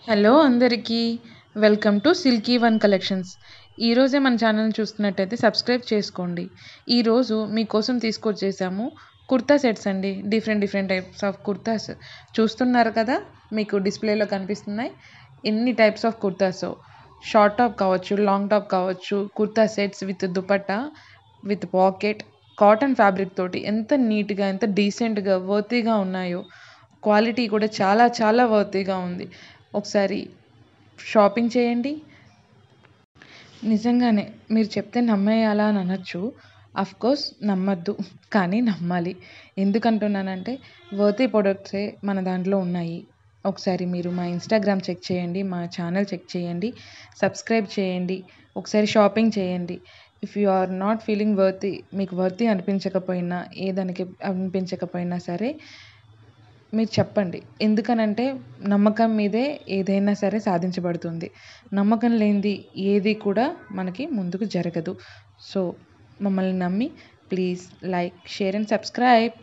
Hello అందరికీ welcome to silky one collections. ఈరోజే మన ఛానల్ని చూస్తున్నట్టయితే సబ్స్క్రైబ్ చేసుకోండి. ఈరోజు మీకోసం తీసుకొచ్చేసాము కుర్తా సెట్స్ అండి. డిఫరెంట్ టైప్స్ ఆఫ్ కుర్తాస్ చూస్తున్నారు కదా, మీకు డిస్ప్లేలో కనిపిస్తున్నాయి. ఎన్ని types of kurtas, short top కావచ్చు, లాంగ్ టాప్ కావచ్చు, kurta sets with dupatta, with pocket, cotton fabric తోటి ఎంత నీట్గా, ఎంత డీసెంట్గా, వర్తీగా ఉన్నాయో. క్వాలిటీ కూడా చాలా చాలా వర్తీగా ఉంది. ఒకసారి షాపింగ్ చేయండి. నిజంగానే మీరు చెప్తే నమ్మేయాలా అని అనొచ్చు. కోర్స్ నమ్మద్దు, కానీ నమ్మాలి. ఎందుకంటున్నానంటే వర్తీ ప్రొడక్ట్సే మన దాంట్లో ఉన్నాయి. ఒకసారి మీరు మా ఇన్స్టాగ్రామ్ చెక్ చేయండి, మా ఛానల్ చెక్ చేయండి, సబ్స్క్రైబ్ చేయండి, ఒకసారి షాపింగ్ చేయండి. If you are not feeling worthy, మీకు వర్తీ అనిపించకపోయినా, ఏదానికి అనిపించకపోయినా సరే మీరు చెప్పండి. ఎందుకనంటే నమ్మకం మీదే ఏదైనా సరే సాధించబడుతుంది. నమ్మకం లేనిది ఏది కూడా మనకి ముందుకు జరగదు. సో మమ్మల్ని నమ్మి please like, share and subscribe.